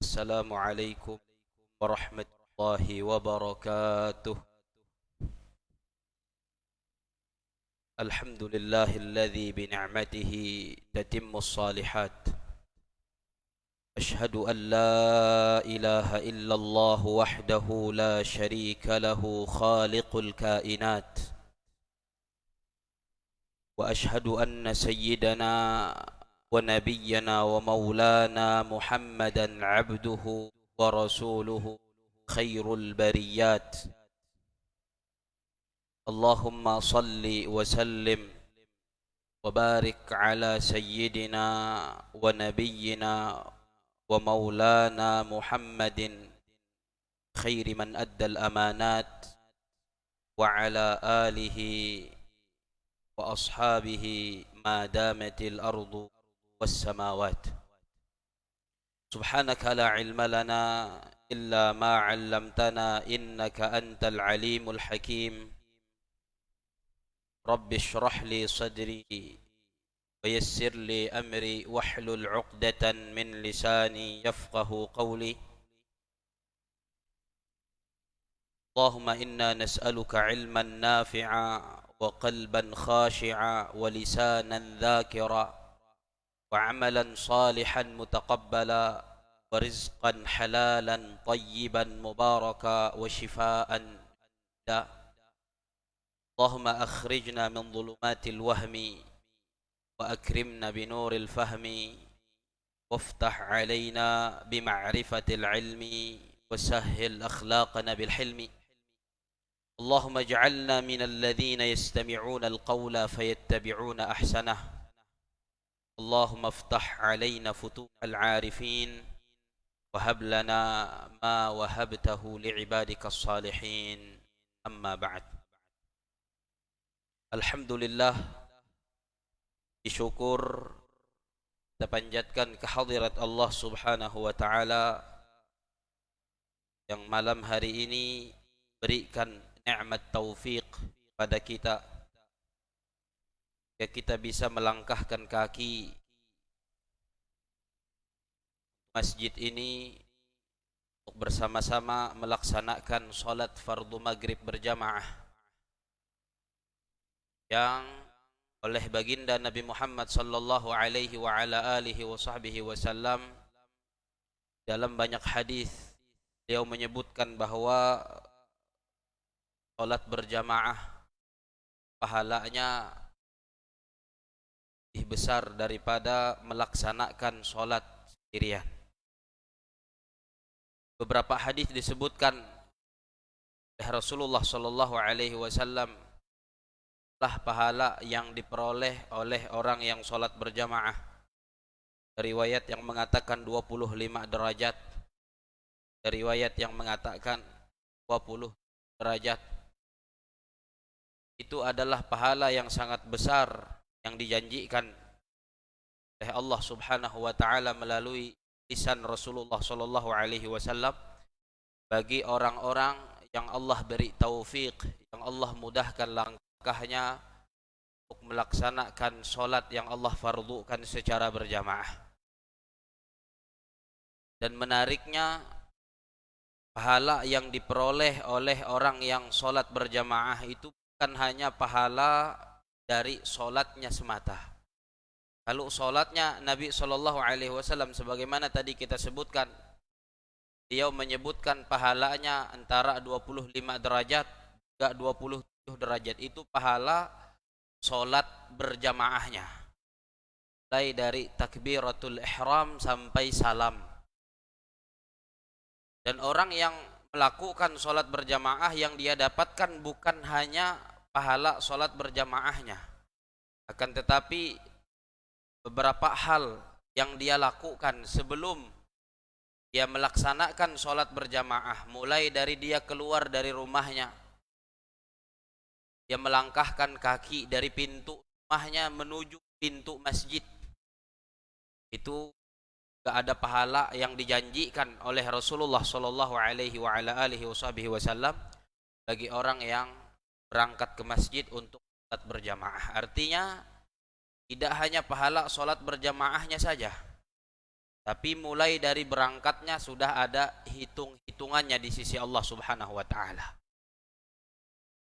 السلام عليكم ورحمة الله وبركاته. الحمد لله الذي بنعمته تتم الصالحات. أشهد أن لا إله إلا الله وحده لا شريك له خالق الكائنات، وأشهد أن سيدنا ونبينا ومولانا محمدا عبده ورسوله خير البريات. اللهم صل وسلم وبارك على سيدنا ونبينا ومولانا محمد خير من أدى الأمانات، وعلى آله وأصحابه ما دامت الأرض والسماوات. سبحانك لا علم لنا إلا ما علمتنا إنك أنت العليم الحكيم. رب اشرح لي صدري ويسر لي أمري واحلل عقدة من لساني يفقه قولي. اللهم إنا نسألك علما نافعا وقلبا خاشعا ولسانا ذاكرا وعملا صالحا متقبلا ورزقا حلالا طيبا مباركا وشفاء داء. اللهم أخرجنا من ظلمات الوهم وأكرمنا بنور الفهم وافتح علينا بمعرفة العلم وسهل أخلاقنا بالحلم. اللهم اجعلنا من الذين يستمعون القول فيتبعون أحسنه. اللهم افتح علينا فتوح العارفين وهب لنا ما وهبته لعبادك الصالحين. أما بعد. Alhamdulillah, disyukur kita panjatkan kehadirat Allah Subhanahu wa taala yang malam hari ini berikan nikmat taufik pada kita, ya kita bisa melangkahkan kaki masjid ini untuk bersama-sama melaksanakan salat fardu maghrib berjamaah yang oleh baginda Nabi Muhammad sallallahu alaihi wa ala alihi wa sahbihi wasallam dalam banyak hadis beliau menyebutkan bahwa salat berjamaah pahalanya lebih besar daripada melaksanakan salat sendirian. Beberapa hadis disebutkan oleh Rasulullah sallallahu alaihi wasallam lah pahala yang diperoleh oleh orang yang sholat berjamaah. Riwayat yang mengatakan 25 derajat, riwayat yang mengatakan 20 derajat. Itu adalah pahala yang sangat besar yang dijanjikan oleh Allah Subhanahu wa taala melalui lisan Rasulullah sallallahu alaihi wasallam bagi orang-orang yang Allah beri taufik, yang Allah mudahkan langkahnya untuk melaksanakan solat yang Allah fardukan secara berjamaah. Dan menariknya, pahala yang diperoleh oleh orang yang solat berjamaah itu bukan hanya pahala dari solatnya semata. Kalau solatnya Nabi Shallallahu Alaihi Wasallam sebagaimana tadi kita sebutkan, dia menyebutkan pahalanya antara 25 derajat hingga 27 derajat. Itu pahala solat berjamaahnya, mulai dari takbiratul ihram sampai salam. Dan orang yang melakukan solat berjamaah yang dia dapatkan bukan hanya pahala solat berjamaahnya, akan tetapi beberapa hal yang dia lakukan sebelum dia melaksanakan solat berjamaah, mulai dari dia keluar dari rumahnya, dia melangkahkan kaki dari pintu rumahnya menuju pintu masjid, itu gak ada pahala yang dijanjikan oleh Rasulullah Shallallahu Alaihi Wasallam bagi orang yang berangkat ke masjid untuk sholat berjamaah. Artinya tidak hanya pahala sholat berjamaahnya saja, Tapi mulai dari berangkatnya sudah ada hitung-hitungannya di sisi Allah Subhanahu wa taala.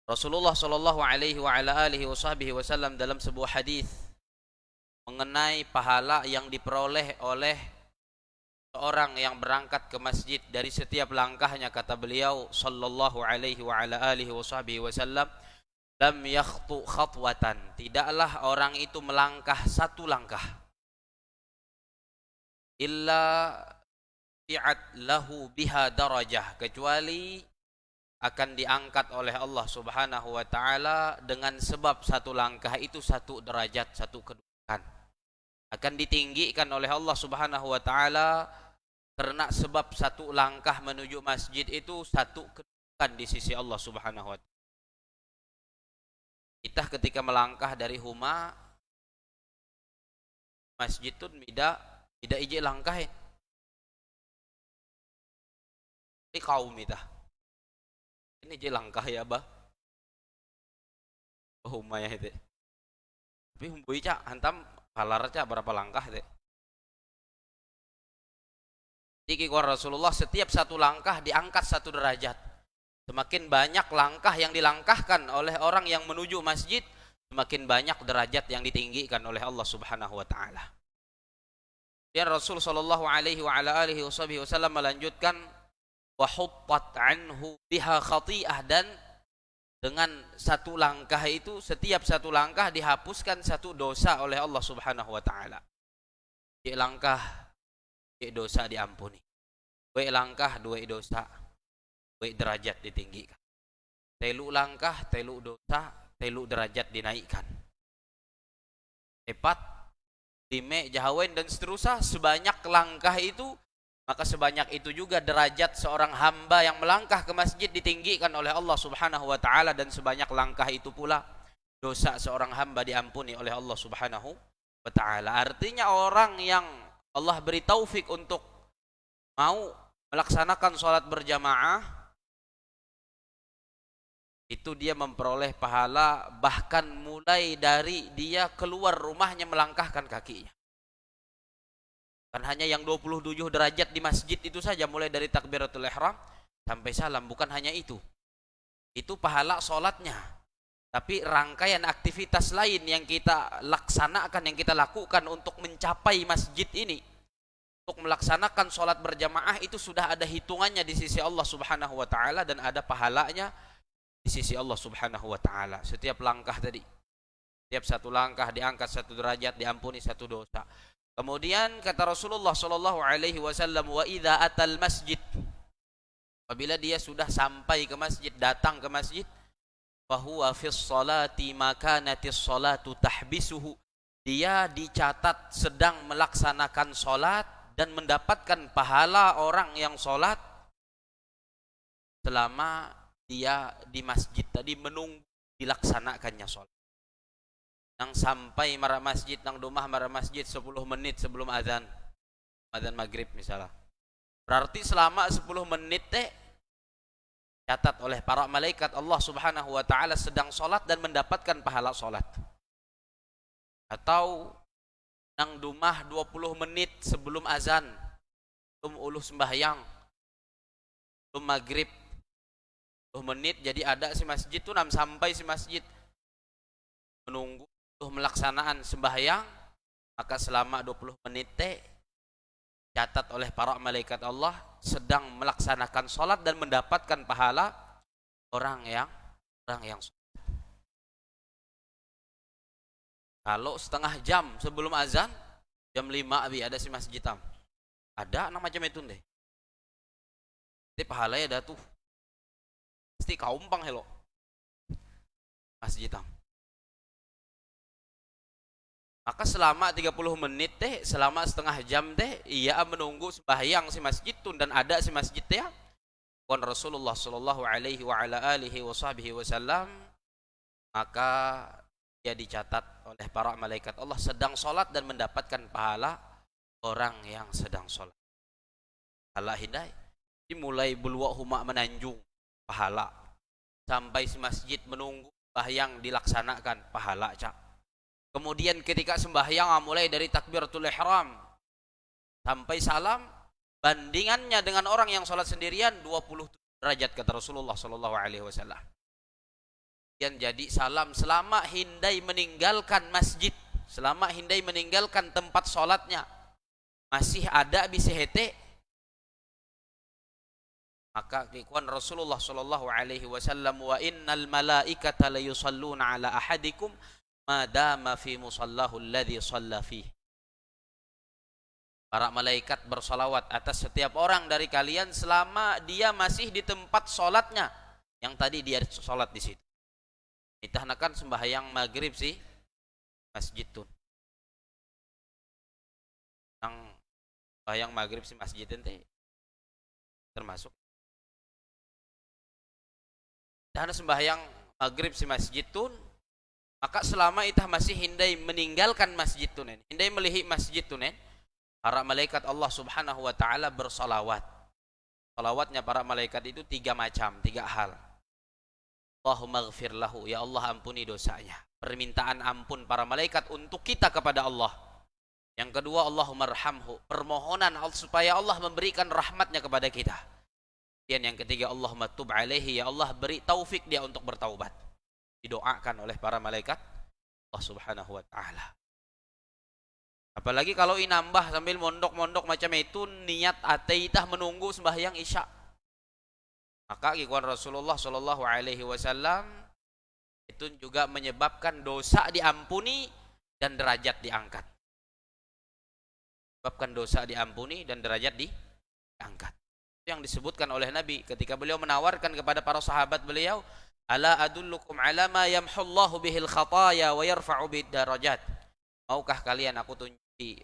Rasulullah sallallahu alaihi wa ala alihi wasallam dalam sebuah hadis mengenai pahala yang diperoleh oleh seorang yang berangkat ke masjid dari setiap langkahnya, kata beliau sallallahu alaihi wa ala alihi wasallam, lam yakhtu khatwatan, tidaklah orang itu melangkah satu langkah, illa fi'at lahu biha darajah, kecuali akan diangkat oleh Allah Subhanahu wa taala dengan sebab satu langkah itu satu derajat, satu kedudukan. Akan ditinggikan oleh Allah Subhanahu wa taala karena sebab satu langkah menuju masjid itu satu kedudukan di sisi Allah Subhanahu wa taala. Kita ketika melangkah dari huma masjid tu mida ije langkah ini kaum kita ini je langkah ya bah huma ya itu tapi humbui cak hantam halar cak berapa langkah itu. Jadi Rasulullah setiap satu langkah diangkat satu derajat. Semakin banyak langkah yang dilangkahkan oleh orang yang menuju masjid, semakin banyak derajat yang ditinggikan oleh Allah Subhanahu wa taala. Dan Rasul sallallahu alaihi wa ala alihi wasallam melanjutkan wa huttat anhu biha khati'ah, dan dengan satu langkah itu, setiap satu langkah dihapuskan satu dosa oleh Allah Subhanahu wa taala. Cek langkah, cek dosa diampuni. Cek langkah, dua dosa, derajat ditinggikan. Telu langkah, telu dosa, telu derajat dinaikkan. 4, 5, jahawen dan seterusnya. Sebanyak langkah itu, maka sebanyak itu juga derajat seorang hamba yang melangkah ke masjid ditinggikan oleh Allah Subhanahu wa taala, dan sebanyak langkah itu pula dosa seorang hamba diampuni oleh Allah Subhanahu wa taala. Artinya orang yang Allah beri taufik untuk mau melaksanakan sholat berjamaah, itu dia memperoleh pahala bahkan mulai dari dia keluar rumahnya melangkahkan kakinya. Kan hanya yang 27 derajat di masjid itu saja, mulai dari takbiratul ihram sampai salam, bukan hanya itu. Itu pahala sholatnya. Tapi rangkaian aktivitas lain yang kita laksanakan, yang kita lakukan untuk mencapai masjid ini, untuk melaksanakan sholat berjamaah, itu sudah ada hitungannya di sisi Allah Subhanahu wa taala dan ada pahalanya di sisi Allah Subhanahu wa taala. Setiap langkah tadi, setiap satu langkah diangkat satu derajat, diampuni satu dosa. Kemudian kata Rasulullah sallallahu alaihi wasallam, wa idza atal masjid, apabila dia sudah sampai ke masjid, datang ke masjid, fa huwa fis salati makanatis salatu tahbisuhu, dia dicatat sedang melaksanakan salat dan mendapatkan pahala orang yang salat selama dia di masjid tadi menunggu dilaksanakannya sholat. Nang sampai marah masjid, nang rumah marah masjid 10 menit sebelum azan maghrib misalnya. Berarti selama 10 menit catat oleh para malaikat Allah Subhanahu wa taala sedang sholat dan mendapatkan pahala sholat. Atau nang rumah 20 menit sebelum azan, belum uluh sembahyang, belum maghrib 20 menit, jadi ada si masjid tuh sampai si masjid menunggu melaksanaan sembahyang, maka selama 20 menit catat oleh para malaikat Allah sedang melaksanakan sholat dan mendapatkan pahala orang yang sholat. Kalau setengah jam sebelum azan, jam 5 ada si masjid ada nama macam itu deh, jadi pahalanya ada tuh pasti kaumpang hello masjid Maka selama 30 menit selama setengah jam ia menunggu sembahyang si masjid tu, dan ada si masjid kon Rasulullah sallallahu alaihi wa ala alihi wasallam, maka dia dicatat oleh para malaikat Allah sedang sholat dan mendapatkan pahala orang yang sedang sholat. Allah hidayah dimulai bulwa huma menanjung pahala, sampai si masjid menunggu sembahyang dilaksanakan pahala cak. Kemudian ketika sembahyang mulai dari takbiratul ihram sampai salam, bandingannya dengan orang yang sholat sendirian 27 derajat kata Rasulullah sallallahu alaihi wasallam. Yang jadi salam selama hindai meninggalkan masjid, selama hindai meninggalkan tempat sholatnya, masih ada bisa hete, maka ikhwan Rasulullah sallallahu alaihi wasallam, wa innal malaikata la yusalluna ala ahadikum ma dama fi musallahu alladhi shalla fihi. Para malaikat bersalawat atas setiap orang dari kalian selama dia masih di tempat sholatnya yang tadi dia sholat di situ. Itahnakan sembahyang maghrib sih masjid tuh. Yang sembahyang maghrib sih masjid ente termasuk. Dan sembahyang maghrib sih masjid tuh, maka selama itah masih hindai meninggalkan masjid tuh nen, hindai melihi masjid tuh nen, para malaikat Allah subhanahu wa ta'ala bersalawat. Salawatnya para malaikat itu 3 macam, 3 hal. Allahumma ghafir lahu, ya Allah ampuni dosanya. Permintaan ampun para malaikat untuk kita kepada Allah. Yang kedua, Allahumma arhamhu, permohonan supaya Allah memberikan rahmatnya kepada kita. Dan yang ketiga, Allahumma tub alaihi, ya Allah beri taufik dia untuk bertaubat. Didoakan oleh para malaikat Allah subhanahu wa ta'ala. Apalagi kalau inambah sambil mondok-mondok macam itu, niat ateitah menunggu sembahyang isya. Maka ikhwan Rasulullah sallallahu alaihi wasallam itu juga menyebabkan dosa diampuni dan derajat diangkat. Menyebabkan dosa diampuni dan derajat diangkat. Itu yang disebutkan oleh Nabi ketika beliau menawarkan kepada para sahabat beliau, ala adullukum ala ma yamhullahu bihil khataya wa yarfa'u bid darajat. Maukah kalian aku tunjuki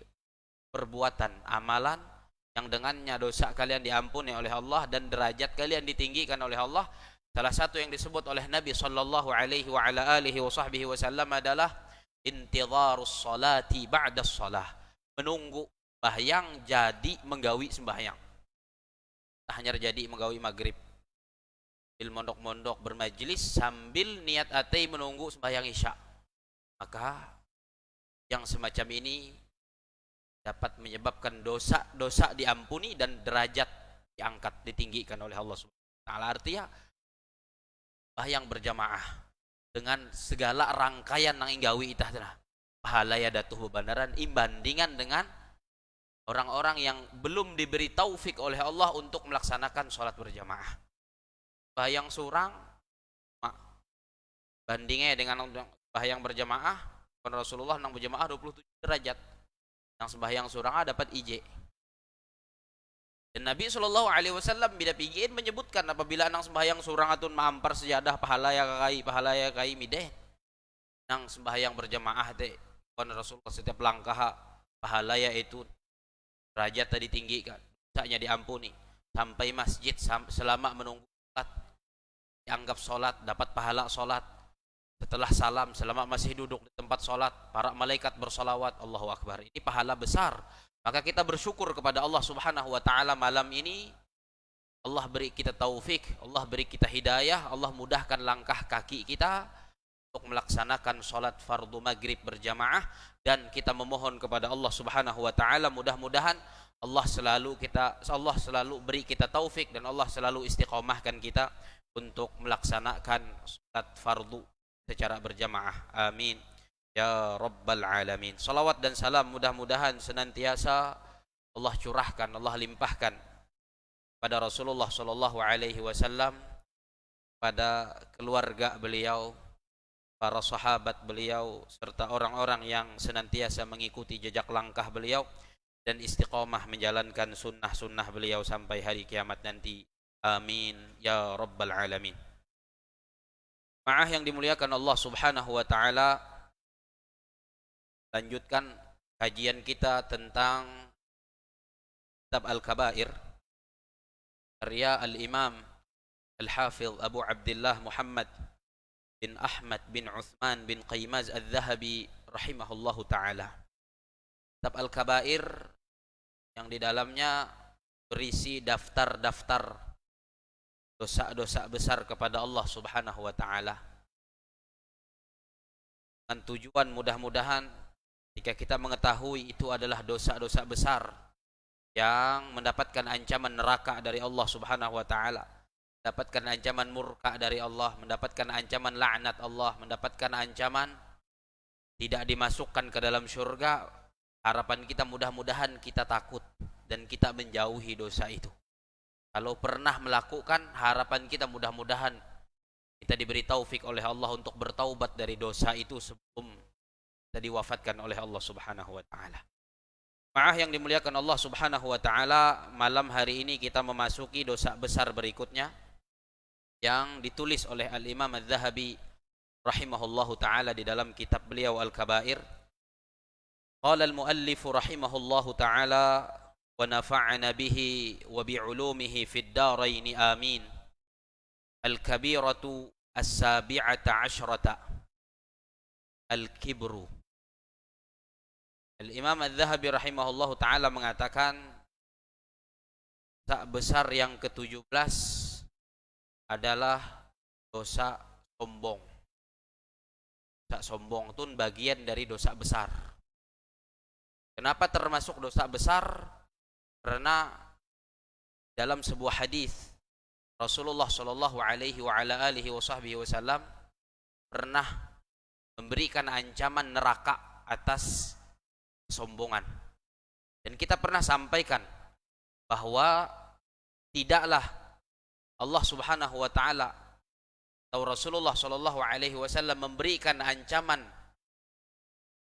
perbuatan amalan yang dengannya dosa kalian diampuni oleh Allah dan derajat kalian ditinggikan oleh Allah? Salah satu yang disebut oleh Nabi sallallahu alaihi wa ala alihi wa sahbihi wasallam adalah intidharus salati ba'da shalah, menunggu sembahyang jadi menggawi sembahyang. Tak hanya jadi menggawi maghrib, bil mondok-mondok bermajlis sambil niat atai menunggu sembahyang isya. Maka yang semacam ini dapat menyebabkan dosa-dosa diampuni dan derajat diangkat, ditinggikan oleh Allah Subhanahu wa taala. Artinya sembahyang berjamaah dengan segala rangkaian nang inggawi itah teh pahala ya datuh bebandaran imbandingan dengan orang-orang yang belum diberi taufik oleh Allah untuk melaksanakan sholat berjamaah. Sembahyang surang bandingnya dengan sembahyang berjamaah, Rasulullah nang berjamaah 27 derajat. Yang sembahyang surang dapat IJ. Dan Nabi SAW bila pigiin menyebutkan apabila nang sembahyang surang atun maampar sejadah pahala ya kai mideh. Nang sembahyang berjamaah teh kon Rasulullah setiap langkah pahala ya itu derajat tadi tinggikan, dosanya diampuni. Sampai masjid selama menunggu salat dianggap salat, dapat pahala salat. Setelah salam, selama masih duduk di tempat sholat, para malaikat bersolawat, Allahu Akbar. Ini pahala besar. Maka kita bersyukur kepada Allah Subhanahu wa ta'ala malam ini. Allah beri kita taufik, Allah beri kita hidayah, Allah mudahkan langkah kaki kita untuk melaksanakan sholat fardu maghrib berjamaah. Dan kita memohon kepada Allah Subhanahu wa ta'ala, mudah-mudahan Allah selalu beri kita taufik dan Allah selalu istiqomahkan kita untuk melaksanakan sholat fardu secara berjamaah. Amin ya rabbal alamin. Salawat dan salam mudah-mudahan senantiasa Allah curahkan, Allah limpahkan pada Rasulullah sallallahu alaihi wasallam, pada keluarga beliau, para sahabat beliau serta orang-orang yang senantiasa mengikuti jejak langkah beliau dan istiqomah menjalankan sunnah-sunnah beliau sampai hari kiamat nanti. Amin ya rabbal alamin. Jemaah yang dimuliakan Allah Subhanahu wa taala, lanjutkan kajian kita tentang kitab Al-Kabair karya Al-Imam Al-Hafidh Abu Abdullah Muhammad bin Ahmad bin Uthman bin Qaymaz Al-Zahabi rahimahullahu taala. Kitab Al-Kabair yang di dalamnya berisi daftar-daftar dosa-dosa besar kepada Allah Subhanahu wa ta'ala, dengan tujuan mudah-mudahan jika kita mengetahui itu adalah dosa-dosa besar, yang mendapatkan ancaman neraka dari Allah Subhanahu wa taala, mendapatkan ancaman murka dari Allah, mendapatkan ancaman laknat Allah, mendapatkan ancaman tidak dimasukkan ke dalam syurga. Harapan kita mudah-mudahan kita takut dan kita menjauhi dosa itu. Kalau pernah melakukan, harapan kita mudah-mudahan kita diberi taufik oleh Allah untuk bertaubat dari dosa itu sebelum kita diwafatkan oleh Allah Subhanahu wa taala. Ma'ah yang dimuliakan Allah Subhanahu wa taala, malam hari ini kita memasuki dosa besar berikutnya yang ditulis oleh Al-Imam Adz-Dzahabi rahimahullahu taala di dalam kitab beliau Al-Kabair. Qala al-muallif rahimahullahu taala wa nafa'ana bihi wa bi'ulumihi fid darain amin. Al-kabiratu as-sabi'ata asyrata al-kibru. Al-Imam Adz-Dzahabi rahimahullahu taala mengatakan dosa besar yang ke-17 adalah dosa sombong. Dosa sombong itu bagian dari dosa besar. Kenapa termasuk dosa besar? Karena dalam sebuah hadis Rasulullah Shallallahu Alaihi Wasallam pernah memberikan ancaman neraka atas kesombongan. Dan kita pernah sampaikan bahwa tidaklah Allah Subhanahu wa taala atau Rasulullah Shallallahu Alaihi Wasallam memberikan ancaman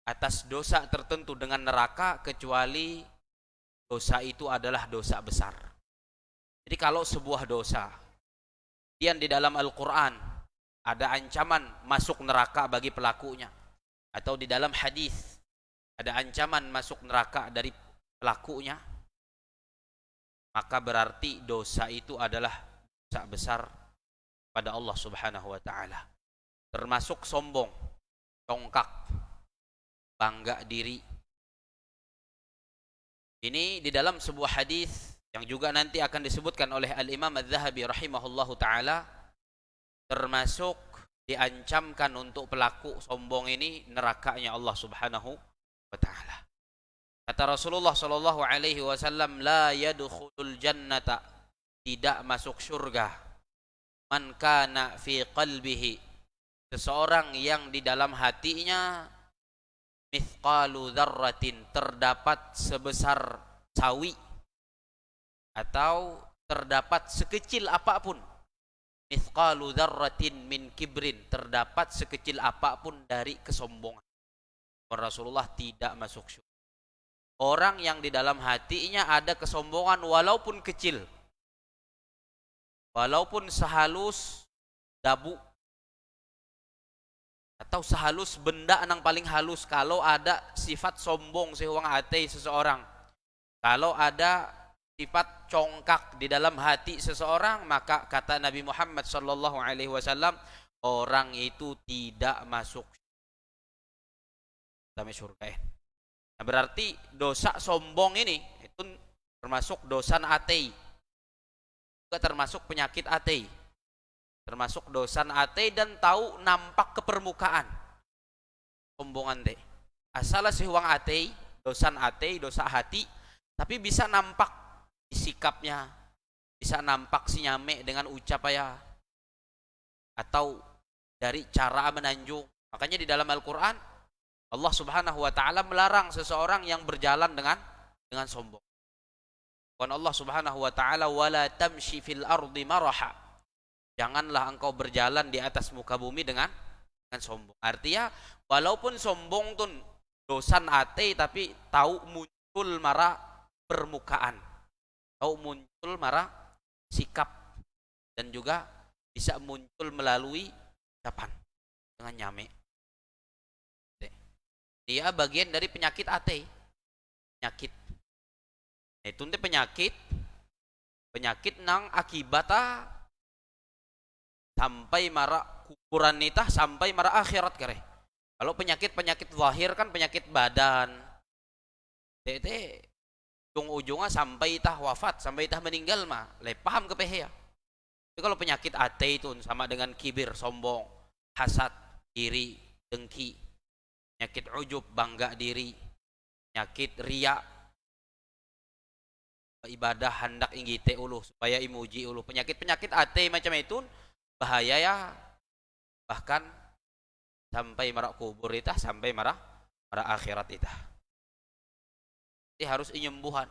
atas dosa tertentu dengan neraka kecuali dosa itu adalah dosa besar. Jadi kalau sebuah dosa yang di dalam Al-Quran ada ancaman masuk neraka bagi pelakunya, atau di dalam hadis ada ancaman masuk neraka dari pelakunya, maka berarti dosa itu adalah dosa besar pada Allah Subhanahu wa taala. Termasuk sombong, congkak, bangga diri. Ini di dalam sebuah hadis yang juga nanti akan disebutkan oleh Al-Imam Adz-Dzahabi rahimahullahu taala, termasuk diancamkan untuk pelaku sombong ini nerakanya Allah Subhanahu wa taala. Kata Rasulullah sallallahu alaihi wasallam, la yadkhulul jannata, tidak masuk surga, man kana fi qalbihi, seseorang yang di dalam hatinya mithqalu dzarratin, terdapat sebesar sawi atau terdapat sekecil apapun, mithqalu dzarratin min kibrin, terdapat sekecil apapun dari kesombongan. Rasulullah tidak masuk surga. Orang yang di dalam hatinya ada kesombongan walaupun kecil, walaupun sehalus dabu atau sehalus benda nang paling halus, kalau ada sifat sombong sehwang hati seseorang, kalau ada sifat congkak di dalam hati seseorang, maka kata Nabi Muhammad sallallahu alaihi wasallam, orang itu tidak masuk surga. Nah, berarti dosa sombong ini itu termasuk dosa atei, juga termasuk penyakit atei, termasuk dosa atei, dan tahu nampak ke permukaan sombongan deh. Asal sehwang atei, dosa hati, tapi bisa nampak di sikapnya, bisa nampak si nyame dengan ucap ya, atau dari cara menanjung. Makanya di dalam Al-Quran Allah Subhanahu wa taala melarang seseorang yang berjalan dengan sombong. Dan Allah Subhanahu wa taala, wala tamshi fil ardi maraha, janganlah engkau berjalan di atas muka bumi dengan sombong. Artinya walaupun sombong tuh dosan ate, tapi tahu muncul mara permukaan, tahu muncul mara sikap, dan juga bisa muncul melalui ucapan dengan nyame. Dia bagian dari penyakit ate, penyakit. Itu penyakit nang akibata sampai mara kuburan nitah, sampai mara akhirat kare. Kalau penyakit zahir kan penyakit badan, ujung-ujungnya sampai itah wafat, sampai itah meninggal mah, paham ke pehe ya. Tapi kalau penyakit ate itu sama dengan kibir, sombong, hasad, iri, dengki, penyakit ujub, bangga diri, penyakit riya, ibadah hendak inggite uluh supaya imuji uluh penyakit-penyakit ate macam itu bahaya ya, bahkan sampai marak kubur itah, sampai marak akhirat itah. Jadi harus inyembuhan,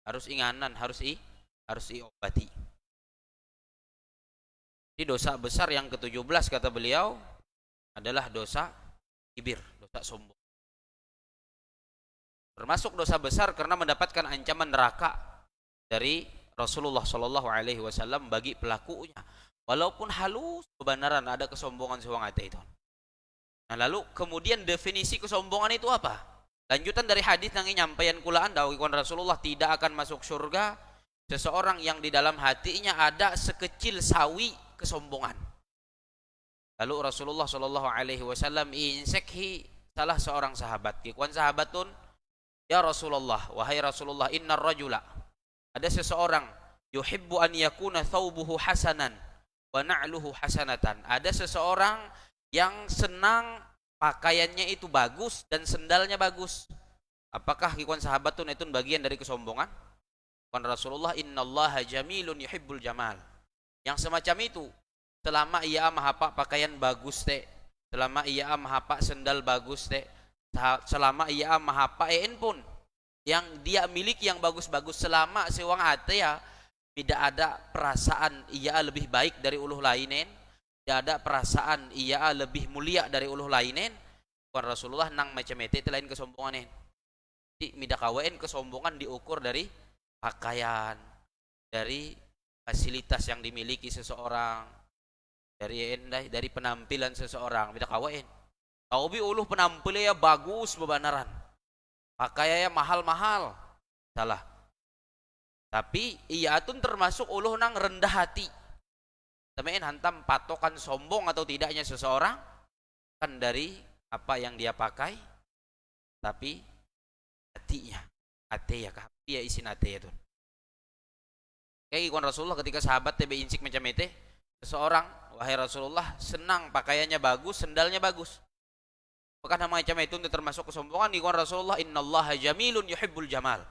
harus inganan, harus iobati. Jadi dosa besar yang ke-17 kata beliau adalah dosa kibir, dosa sombong. Termasuk dosa besar karena mendapatkan ancaman neraka dari Rasulullah Shallallahu Alaihi Wasallam bagi pelakunya. Walaupun halus kebenaran ada kesombongan sewang hati itu. Nah lalu kemudian definisi kesombongan itu apa? Lanjutan dari hadis yang nyampaian kulaan dawuh Rasulullah, tidak akan masuk surga seseorang yang di dalam hatinya ada sekecil sawi kesombongan. Lalu Rasulullah Shallallahu Alaihi Wasallam insekhi salah seorang sahabat. Kikuan sahabatun, ya Rasulullah, wahai Rasulullah, innar rajula, ada seseorang yuhibbu an yakuna thawbuhu hasanan wa na'luhu hasanatan. Ada seseorang yang senang pakaiannya itu bagus dan sendalnya bagus. Apakah kikuan sahabatun itu bagian dari kesombongan? Kikuan Rasulullah, innallaha jamilun yuhibbul jamal. Yang semacam itu, selama ia mahapa pakaian bagus teh, selama ia mahapa sendal bagus teh, selama ia mahapa pun yang dia miliki yang bagus-bagus, selama sewang ate ya tidak ada perasaan ia lebih baik dari uluh lainen, tidak ada perasaan ia lebih mulia dari uluh lainen. Kuan Rasulullah nang macam itu lain kesombongan. Jadi midakawain kesombongan diukur dari pakaian, dari fasilitas yang dimiliki seseorang, dari penampilan seseorang. Midakawain tau bi uluh penampilnya bagus bebanaran, pakaiannya mahal-mahal, salah. Tapi ia tun termasuk uluh nang rendah hati. Temen hantam patokan sombong atau tidaknya seseorang kan dari apa yang dia pakai, tapi hatinya, hati ya kah, dia isin hati itu. Kayak ikon Rasulullah ketika sahabat tebe insik macam itu, seseorang, wahai Rasulullah, senang pakaiannya bagus, sendalnya bagus. Bukan macam itu termasuk kesombongan. Ikon Rasulullah, innallaha jamilun yuhibbul jamal.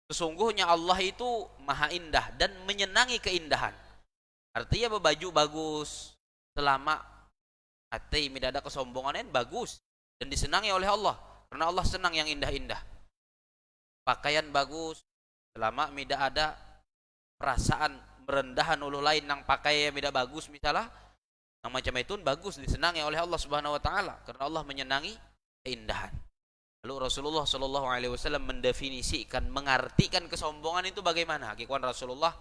Sesungguhnya Allah itu maha indah dan menyenangi keindahan. Artinya berbaju bagus, selama hati tidak ada kesombongan, bagus dan disenangi oleh Allah, karena Allah senang yang indah-indah. Pakaian bagus, selama tidak ada perasaan merendahan uluh lain nang pakai yang tidak bagus misalnya, yang macam itu bagus, disenangi oleh Allah Subhanahu wa taala, karena Allah menyenangi keindahan. Lalu Rasulullah Shallallahu Alaihi Wasallam mendefinisikan, mengartikan kesombongan itu bagaimana? Hakikuan Rasulullah,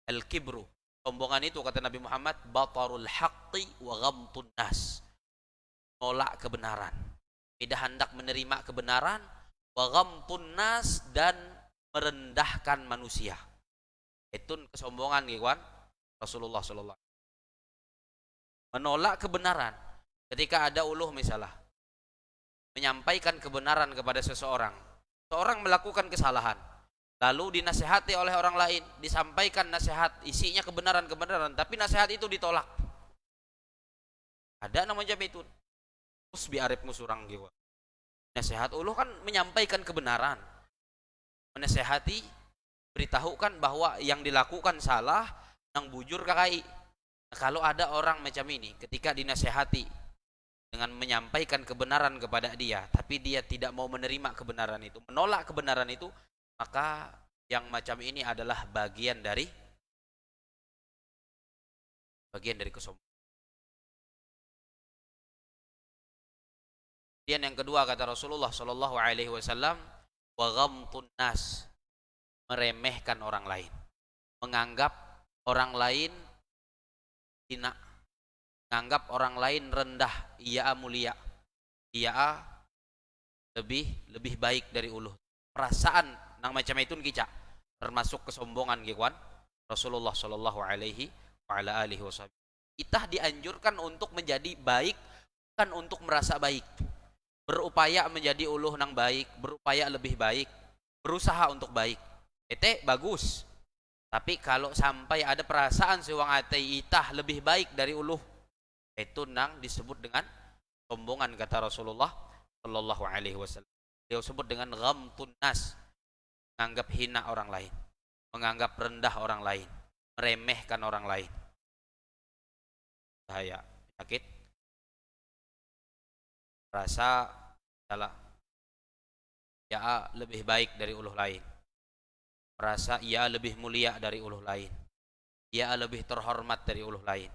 al-kibru, sombongan itu kata Nabi Muhammad, batarul haqqi wa ghamtun nas, nolak kebenaran, tidak hendak menerima kebenaran, wa ghamtun nas, dan merendahkan manusia. Itu kesombongan kawan Rasulullah Shallallahu Alaihi Wasallam. Menolak kebenaran. Ketika ada uluh misalnya menyampaikan kebenaran kepada seseorang, seorang melakukan kesalahan, lalu dinasehati oleh orang lain, disampaikan nasihat isinya kebenaran-kebenaran, tapi nasihat itu ditolak. Ada namanya itu terus biarip musurang gitu. Nasihat uluh kan menyampaikan kebenaran, menasehati, beritahukan bahwa yang dilakukan salah, yang bujur kakai. Nah, kalau ada orang macam ini ketika dinasehati dengan menyampaikan kebenaran kepada dia, tapi dia tidak mau menerima kebenaran itu, menolak kebenaran itu, maka yang macam ini adalah bagian dari kesombongan. Kemudian yang kedua kata Rasulullah Shallallahu Alaihi Wasallam, wa ghamtun nas, meremehkan orang lain, menganggap orang lain hina, menganggap orang lain rendah, ia mulia, ia lebih baik dari uluh. Perasaan nang macam itu kicak termasuk kesombongan kawan Rasulullah Shallallahu Alaihi Wasallam. Kita dianjurkan untuk menjadi baik, bukan untuk merasa baik. Berupaya menjadi uluh nang baik, berupaya lebih baik, berusaha untuk baik. Itu bagus. Tapi kalau sampai ada perasaan sewang ate itah lebih baik dari uluh, itu nang disebut dengan sombongan kata Rasulullah Shallallahu Alaihi Wasallam. Dia sebut dengan ghamtun nas, menganggap hina orang lain. menganggap rendah orang lain, meremehkan orang lain. Bahaya, penyakit rasa salah ya lebih baik dari uluh lain, merasa ia lebih mulia dari uluh lain, ia lebih terhormat dari uluh lain.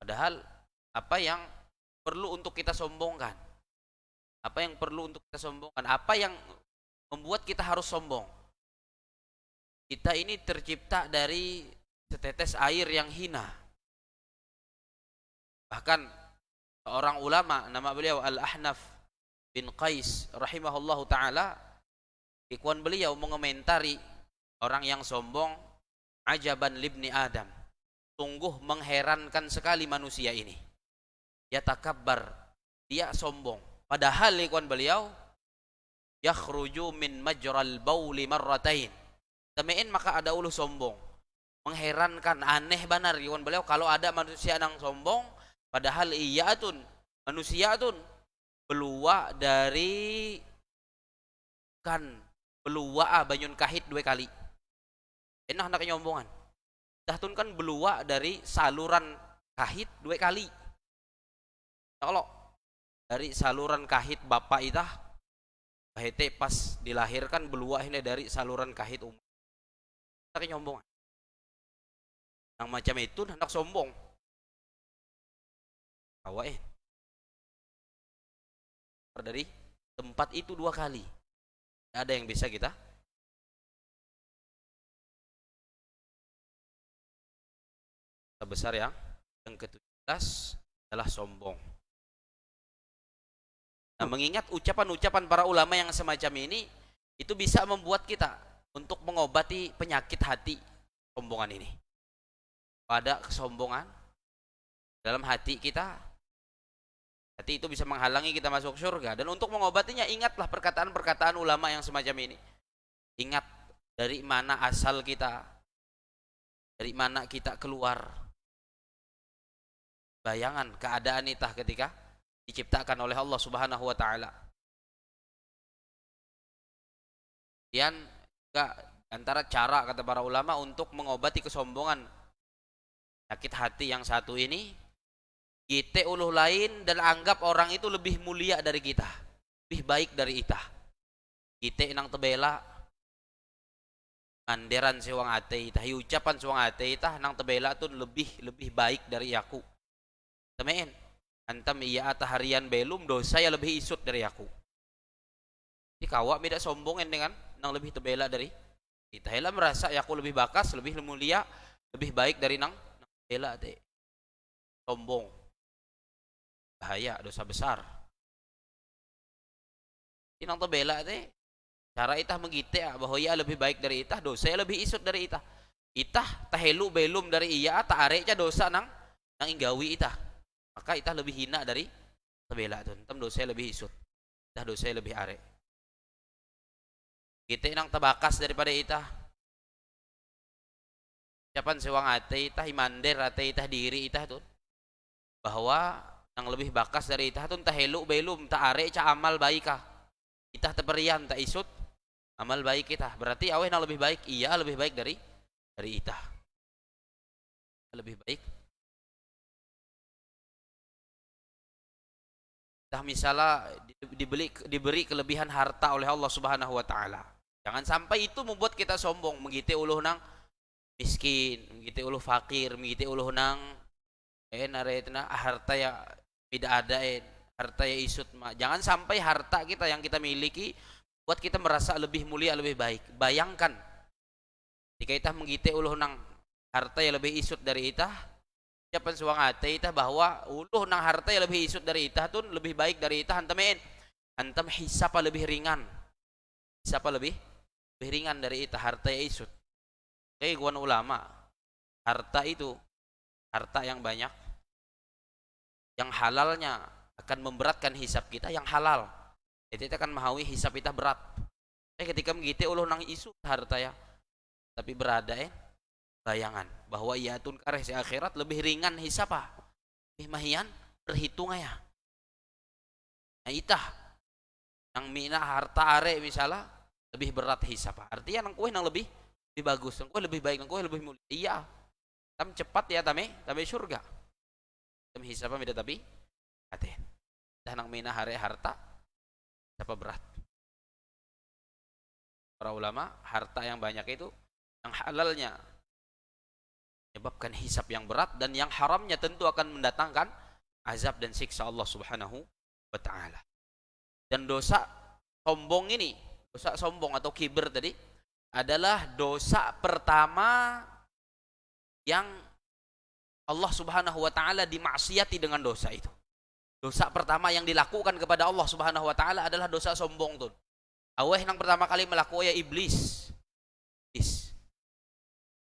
Padahal apa yang perlu untuk kita sombongkan? Apa yang perlu untuk kita sombongkan? Apa yang membuat kita harus sombong? Kita ini tercipta dari setetes air yang hina. Bahkan seorang ulama nama beliau Al-Ahnaf bin Qais rahimahullahu taala, ikhwan beliau mengomentari orang yang sombong, ajaban libni Adam. Sungguh mengherankan sekali manusia ini. Dia takabbar, dia sombong. Padahal ikhwan beliau yakhruju min majral bauli marratain. Temein maka ada ulu sombong. Mengherankan, aneh benar ikhwan beliau kalau ada manusia yang sombong padahal iya tun manusia tun beluak dari kan beluak banyun kahit 2 kali. Enak nak nyombongan. Dah tun kan beluak dari saluran kahit 2 kali. Kalau dari saluran kahit bapak itah bahete pas dilahirkan beluak ini dari saluran kahit umum. Tak nyombongan. Yang macam itu hendak sombong. Awak dari tempat itu 2 kali. Ada yang bisa kita besar yang ke-17 adalah sombong. Nah, mengingat ucapan-ucapan para ulama yang semacam ini itu bisa membuat kita untuk mengobati penyakit hati sombongan ini. Pada kesombongan dalam hati kita, hati itu bisa menghalangi kita masuk surga. Dan untuk mengobatinya ingatlah perkataan-perkataan ulama yang semacam ini. Ingat dari mana asal kita, dari mana kita keluar. Bayangan keadaan itah ketika diciptakan oleh Allah Subhanahu wa taala. Dan juga antara cara kata para ulama untuk mengobati kesombongan sakit hati yang satu ini, kita uluh lain dan anggap orang itu lebih mulia dari kita, lebih baik dari itah. Kita nang tebela manderan sewang ate itah, ucapan sewang ate itah nang tebela tuh lebih baik dari aku. Temen, antam iya atah harian belum dosa ya lebih isut dari aku. Jadi kawak tidak sombongin dengan nang lebih tebela dari kita. Hela merasa ya aku lebih bakas, lebih mulia, lebih baik dari nang bela te. Sombong. Bahaya, dosa besar. Ini nang tebela te. Cara itah menggite bahwa ia lebih baik dari itah, dosa ya lebih isut dari itah. Itah tahelu belum dari iya, tak areknya dosa nang inggawi itah. Maka itah lebih hina dari tebela tu. Tem dosa lebih isut. Itah dosa lebih arek. Kita nang tabakas daripada itah. Ucapan sewang ate itah imander ate itah diri itah tu. Bahwa nang lebih bakas dari itah tu tahelu belum tak arek ca amal baik kah. Itah teperian tak isut amal baik kita. Berarti aweh nang lebih baik, iya lebih baik dari itah. Lebih baik. Misalnya diberi kelebihan harta oleh Allah Subhanahu wa taala. Jangan sampai itu membuat kita sombong, mengite uluh nang miskin, mengite uluh fakir, mengite uluh nang naretna harta ya tidak ada harta ya isut mah. Jangan sampai harta kita yang kita miliki buat kita merasa lebih mulia, lebih baik. Bayangkan jika kita mengite uluh nang harta yang lebih isut dari itah, ucapan suang ate itah bahwa uluh nang harta yang lebih isut dari itah tun lebih baik dari itah, antam hisapa lebih ringan, hisapa lebih ringan dari itah harta yang isut. Kayak guan ulama, harta itu harta yang banyak, yang halalnya akan memberatkan hisap kita, yang halal itu kita akan mahawi hisap kita berat. Ketika mengite uluh nang isut harta ya, tapi berada bayangan bahwa ia tun kareh si akhirat lebih ringan hisapa, lebih mahian berhitung ya. Nah itah Nang mina harta are misalnya lebih berat hisap. Artinya nang kue nang lebih bagus, nang kue lebih baik, nang kue lebih mulia. Iya. Tam cepat ya tame surga. Tam hisap mida tapi katen. Dah nang mina hare harta siapa berat. Para ulama harta yang banyak itu yang halalnya menyebabkan hisap yang berat dan yang haramnya tentu akan mendatangkan azab dan siksa Allah Subhanahu wa taala. Dan dosa sombong ini, dosa sombong atau kibir tadi adalah dosa pertama yang Allah Subhanahu wa taala dimaksiati dengan dosa itu. Dosa pertama yang dilakukan kepada Allah Subhanahu wa taala adalah dosa sombong tuh. Aweh yang pertama kali melakukan ya iblis.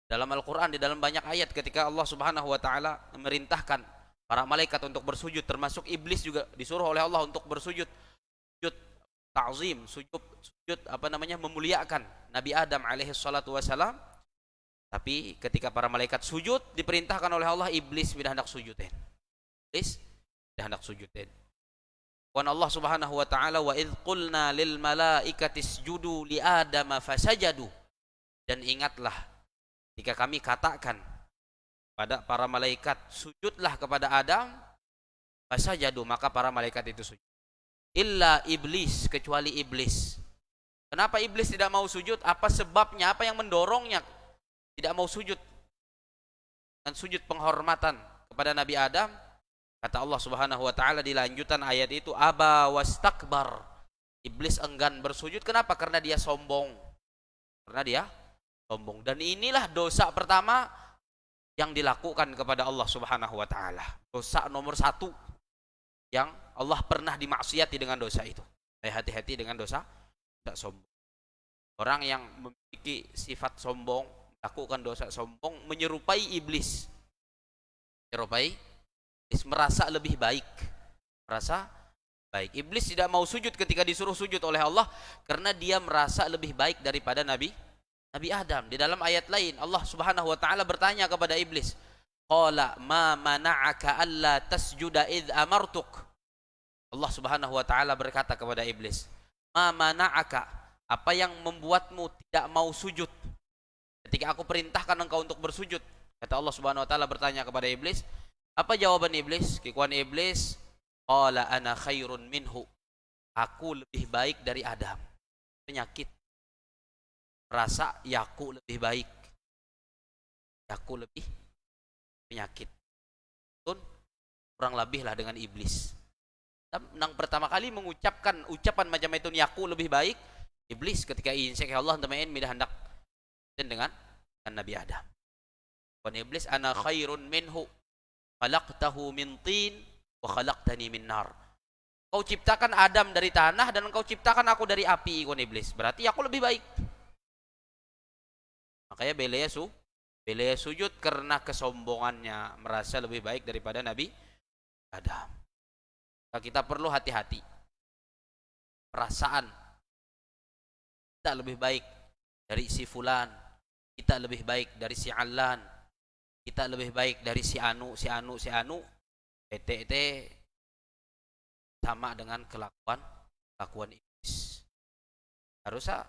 Dalam Al-Qur'an di dalam banyak ayat ketika Allah Subhanahu wa taala memerintahkan para malaikat untuk bersujud, termasuk iblis juga disuruh oleh Allah untuk bersujud. Sujud ta'zim, sujud memuliakan Nabi Adam alaihi salatu wasalam. Tapi ketika para malaikat sujud diperintahkan oleh Allah, iblis tidak hendak sujudin. Iblis tidak hendak sujudin. Wan Allah Subhanahu wa taala wa idz qulna lil malaikati isjudu li adama fasajadu. Dan ingatlah jika kami katakan pada para malaikat sujudlah kepada Adam, fasajadu, maka para malaikat itu sujud. Illa iblis, kecuali iblis. Kenapa iblis tidak mau sujud? Apa sebabnya? Apa yang mendorongnya tidak mau sujud? Dan sujud penghormatan kepada Nabi Adam. Kata Allah Subhanahu wa taala di lanjutan ayat itu, aba wastakbar. Iblis enggan bersujud. Kenapa? Karena dia sombong. Karena dia sombong. Dan inilah dosa pertama yang dilakukan kepada Allah Subhanahu wa taala. Dosa nomor 1 yang Allah pernah dimaksiati dengan dosa itu. Hati-hati dengan dosa sombong. Orang yang memiliki sifat sombong, melakukan dosa sombong, menyerupai iblis. Merasa lebih baik. Iblis tidak mau sujud ketika disuruh sujud oleh Allah karena dia merasa lebih baik daripada Nabi Adam. Di dalam ayat lain Allah Subhanahu wa taala bertanya kepada iblis, qala ma mana'aka alla tasjuda id amartuk. Allah Subhanahu wa taala berkata kepada iblis, ma mana'aka, apa yang membuatmu tidak mau sujud ketika aku perintahkan engkau untuk bersujud? Kata Allah Subhanahu wa taala bertanya kepada iblis. Apa jawaban iblis? Kikuan iblis, qala ana khairun minhu. Aku lebih baik dari Adam. Penyakit. Merasa yaku lebih baik. Yaku lebih penyakit. Tun kurang lebih lah dengan iblis. Nang pertama kali mengucapkan ucapan macam itu, yaku lebih baik, iblis ketika insya Allah teman midah hendak dengan Nabi Adam. Wan iblis ana khairun minhu. Khalaqtahu min tin wa khalaqtani min nar. Kau ciptakan Adam dari tanah dan engkau ciptakan aku dari api, ikon iblis. Berarti aku lebih baik. Makanya belaya sujud karena kesombongannya, merasa lebih baik daripada Nabi Adam. Maka kita perlu hati-hati. Perasaan kita lebih baik dari si fulan, kita lebih baik dari si Alan, kita lebih baik dari si anu, PT sama dengan kelakuan iblis. Harusnya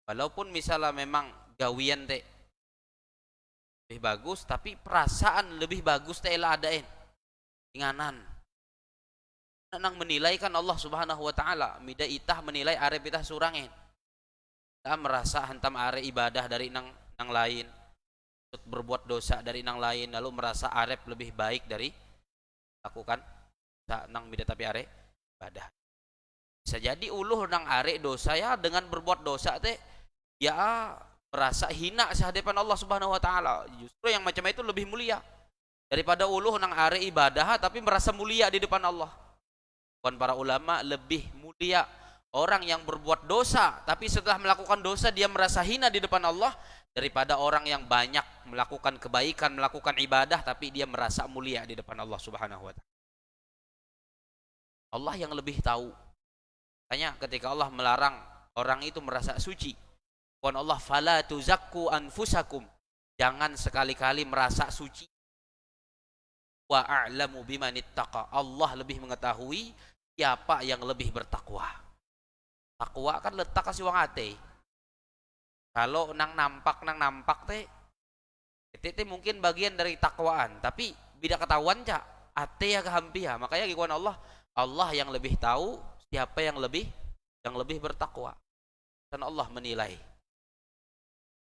walaupun misalnya memang gawian lebih bagus, tapi perasaan lebih bagus lah adain. Inganan. Nang menilai kan Allah Subhanahu wa taala, mida itah menilai arep itah surangin. Kita merasa hantam are ibadah dari nang lain, berbuat dosa dari nang lain, lalu merasa arep lebih baik dari lakukan nang mida tapi are ibadah. Bisa jadi uluh nang are dosa ya, dengan berbuat dosa ya merasa hina sehadapan Allah Subhanahu wa taala. Justru yang macam itu lebih mulia daripada uluh nang are ibadah tapi merasa mulia di depan Allah. Bukan para ulama, lebih mulia orang yang berbuat dosa tapi setelah melakukan dosa dia merasa hina di depan Allah daripada orang yang banyak melakukan kebaikan, melakukan ibadah tapi dia merasa mulia di depan Allah Subhanahu wa taala. Allah yang lebih tahu. Makanya ketika Allah melarang orang itu merasa suci, qul Allah fala tuzakku anfusakum, jangan sekali-kali merasa suci. Wa a'lamu bimanittaqa, Allah lebih mengetahui siapa yang lebih bertakwa. Takwa kan letak kasih wong ate. Kalau nang nampak teh itu mungkin bagian dari takwaan, tapi beda ketahuan cak ate ya kehampia. Makanya gimana Allah yang lebih tahu siapa yang lebih bertakwa. Dan Allah menilai.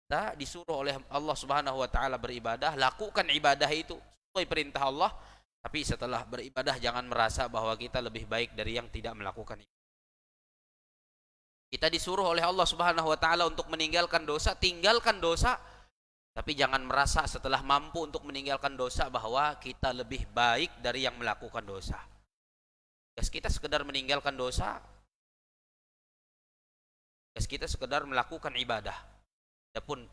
Kita disuruh oleh Allah Subhanahu wa taala beribadah, lakukan ibadah itu sesuai perintah Allah, tapi setelah beribadah jangan merasa bahwa kita lebih baik dari yang tidak melakukan itu. Kita disuruh oleh Allah Subhanahu wa taala untuk meninggalkan dosa, tinggalkan dosa, tapi jangan merasa setelah mampu untuk meninggalkan dosa bahwa kita lebih baik dari yang melakukan dosa. Kita sekedar meninggalkan dosa, kita sekedar melakukan ibadah. Adapun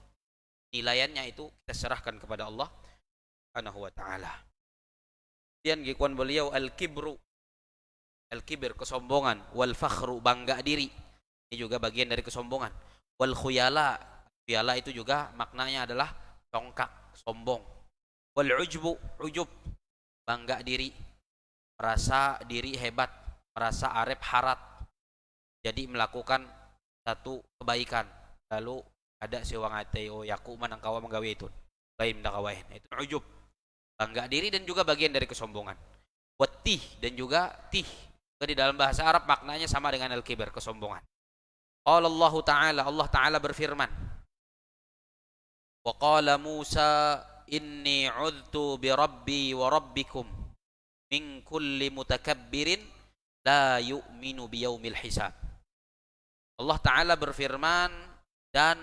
nilaiannya itu kita serahkan kepada Allah Subhanahu wa taala. Kemudian gikuan beliau al-kibr kesombongan, wal fakhru bangga diri. Ini juga bagian dari kesombongan. Wal khuyala itu juga maknanya adalah congkak, sombong. Wal ujub bangga diri, merasa diri hebat, merasa arep harat. Jadi melakukan satu kebaikan lalu ada siwang ate yaku manang kawa menggawe itu lain dakawain itu ujub, bangga diri dan juga bagian dari kesombongan. Watih dan juga tih di dalam bahasa Arab maknanya sama dengan al-kibr, kesombongan. Allah Ta'ala berfirman, wa qala Musa inni udtu bi rabbi wa rabbikum min kulli mutakabbirin la yu'minu biyaumil hisab. Allah Ta'ala berfirman dan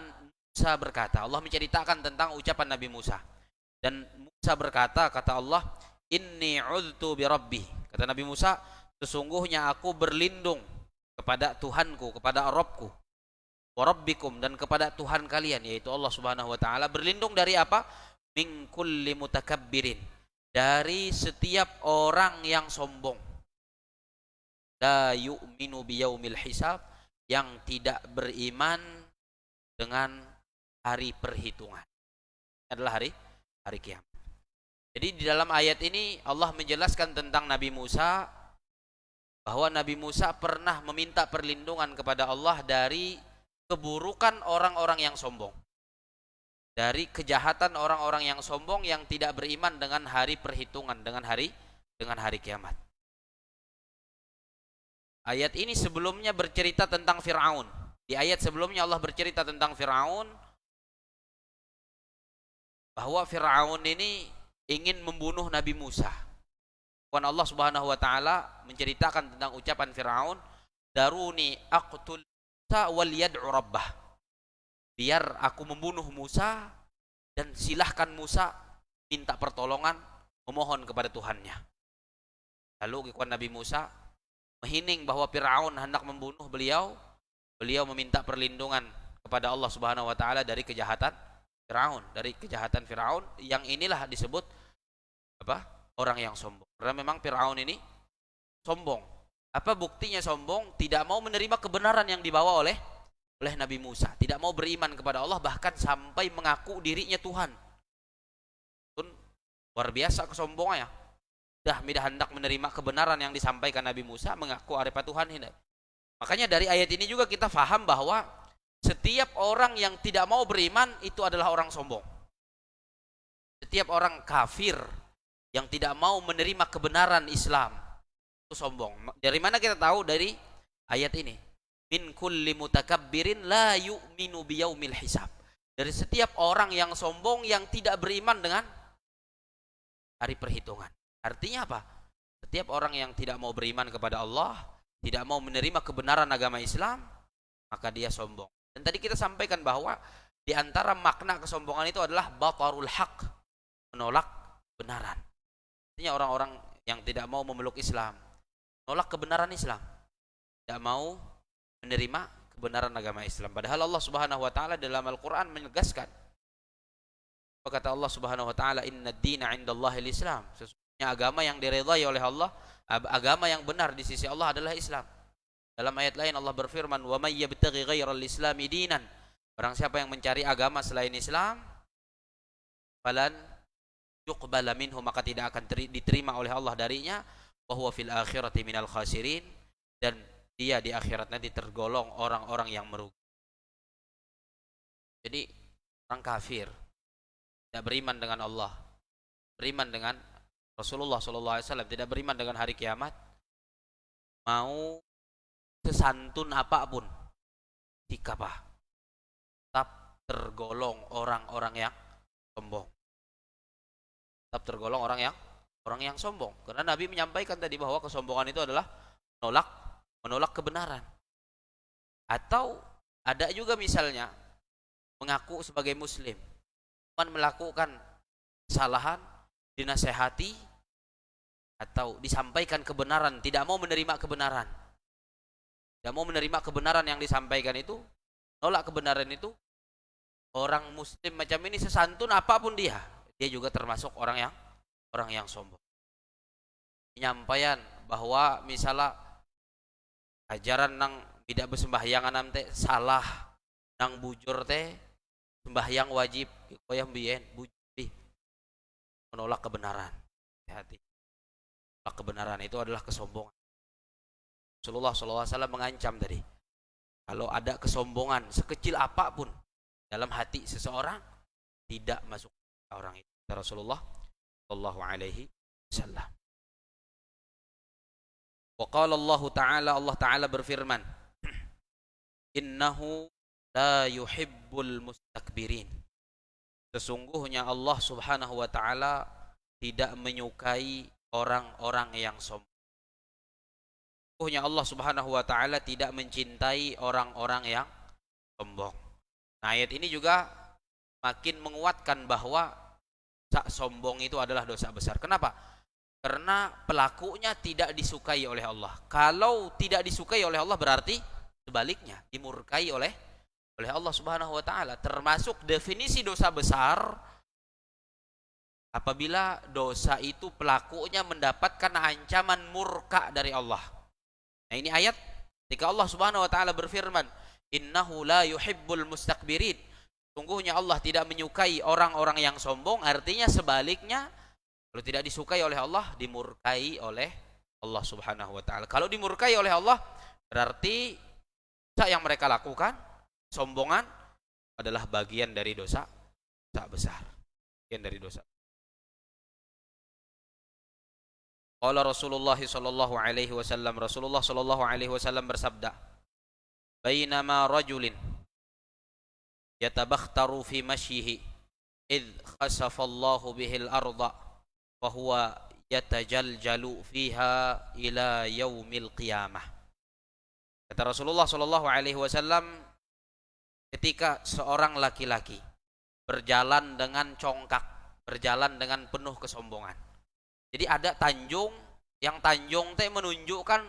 Musa berkata, Allah menceritakan tentang ucapan Nabi Musa. Dan Musa berkata, kata Allah, inni udtu bi rabbi. Kata Nabi Musa, sesungguhnya aku berlindung kepada Tuhanku, kepada Rabbku. Wa rabbikum, dan kepada Tuhan kalian, yaitu Allah Subhanahu wa taala. Berlindung dari apa? Min kulli mutakabbirin, dari setiap orang yang sombong. La yu'minu biyaumil hisab, yang tidak beriman dengan hari perhitungan. Ini adalah hari kiamat. Jadi di dalam ayat ini Allah menjelaskan tentang Nabi Musa, bahwa Nabi Musa pernah meminta perlindungan kepada Allah dari keburukan orang-orang yang sombong, dari kejahatan orang-orang yang sombong yang tidak beriman dengan hari perhitungan, dengan hari kiamat. Ayat ini sebelumnya bercerita tentang Fir'aun. Di ayat sebelumnya Allah bercerita tentang Fir'aun, bahwa Fir'aun ini ingin membunuh Nabi Musa. Dan Allah Subhanahu wa taala menceritakan tentang ucapan Fir'aun, daruni aqtul Musa wal yad'u rabbah. Biar aku membunuh Musa dan silahkan Musa minta pertolongan, memohon kepada Tuhannya. Lalu Nabi Musa menghining bahwa Fir'aun hendak membunuh beliau. Beliau meminta perlindungan kepada Allah Subhanahu wa taala dari kejahatan Fir'aun, yang inilah disebut apa? Orang yang sombong. Karena memang Fir'aun ini sombong. Apa buktinya sombong? Tidak mau menerima kebenaran yang dibawa oleh Nabi Musa. Tidak mau beriman kepada Allah, bahkan sampai mengaku dirinya Tuhan. Itu luar biasa kesombongannya. Dah hendak menerima kebenaran yang disampaikan Nabi Musa, mengaku arepa Tuhan ini. Makanya dari ayat ini juga kita faham bahwa setiap orang yang tidak mau beriman itu adalah orang sombong. Setiap orang kafir yang tidak mau menerima kebenaran Islam itu sombong. Dari mana kita tahu? Dari ayat ini. Min kulli mutakabbirin la yu'minu biyaumil hisab. Dari setiap orang yang sombong yang tidak beriman dengan hari perhitungan. Artinya apa? Setiap orang yang tidak mau beriman kepada Allah, tidak mau menerima kebenaran agama Islam, maka dia sombong. Dan tadi kita sampaikan bahwa di antara makna kesombongan itu adalah batarul haq, menolak kebenaran. Artinya orang-orang yang tidak mau memeluk Islam, menolak kebenaran Islam, tidak mau menerima kebenaran agama Islam. Padahal Allah Subhanahu wa taala dalam Al-Qur'an menegaskan. Kata Allah Subhanahu wa taala, "Innad dina 'indallahil Islam." Sesungguhnya agama yang diridhai oleh Allah, agama yang benar di sisi Allah adalah Islam. Dalam ayat lain Allah berfirman, "Wa may yabtaghi ghairal islami dinan." Barang siapa yang mencari agama selain Islam, falan yuqbala minhu, maka tidak akan diterima oleh Allah darinya, wa huwa fil akhirati minal khasirin, dan dia di akhirat nanti tergolong orang-orang yang merugi. Jadi orang kafir tidak beriman dengan Allah, beriman dengan Rasulullah SAW, tidak beriman dengan hari kiamat, mau sesantun apapun sikap tetap tergolong orang-orang yang sombong. Tetap tergolong orang yang sombong. Karena Nabi menyampaikan tadi bahwa kesombongan itu adalah menolak kebenaran. Atau ada juga misalnya mengaku sebagai muslim, melakukan kesalahan, dinasehati atau disampaikan kebenaran, tidak mau menerima kebenaran. Tidak mau menerima kebenaran yang disampaikan itu, nolak kebenaran itu. Orang muslim macam ini sesantun apapun dia juga termasuk orang yang sombong. Penyampaian bahwa misalnya ajaran nang tidak bersembahyang nanti salah, nang bujur teh sembahyang wajib koyang bien bujur menolak kebenaran. Hati. Menolak kebenaran itu adalah kesombongan. Rasulullah SAW mengancam tadi, kalau ada kesombongan sekecil apapun dalam hati seseorang, tidak masuk orang itu. Rasulullah sallallahu alaihi wasallam. Wa qala Allah Ta'ala berfirman, innahu la yuhibbul mustakbirin. Sesungguhnya Allah Subhanahu wa taala tidak menyukai orang-orang yang sombong. Sesungguhnya Allah Subhanahu wa taala tidak mencintai orang-orang yang sombong. Nah, ayat ini juga makin menguatkan bahwa sombong itu adalah dosa besar. Kenapa? Karena pelakunya tidak disukai oleh Allah. Kalau tidak disukai oleh Allah berarti sebaliknya dimurkai oleh Allah Subhanahu wa taala. Termasuk definisi dosa besar apabila dosa itu pelakunya mendapatkan ancaman murka dari Allah. Nah, ini ayat ketika Allah Subhanahu wa taala berfirman, innahu la yuhibbul mustakbirin. Sungguhnya Allah tidak menyukai orang-orang yang sombong, artinya sebaliknya kalau tidak disukai oleh Allah, dimurkai oleh Allah Subhanahu wa taala. Kalau dimurkai oleh Allah, berarti dosa yang mereka lakukan, sombongan adalah bagian dari dosa besar. Bagian dari dosa. Qala Rasulullah sallallahu alaihi wasallam, Rasulullah sallallahu alaihi wasallam bersabda, bainama rajulin yatabakhtaru fi mashyihi id khasafa Allahu bihil arda wa huwa yatajaljalu fiha ila yaumil qiyamah. Kata Rasulullah sallallahu alaihi wasallam, ketika seorang laki-laki berjalan dengan congkak, berjalan dengan penuh kesombongan. Jadi ada tanjung, yang tanjung teh menunjukkan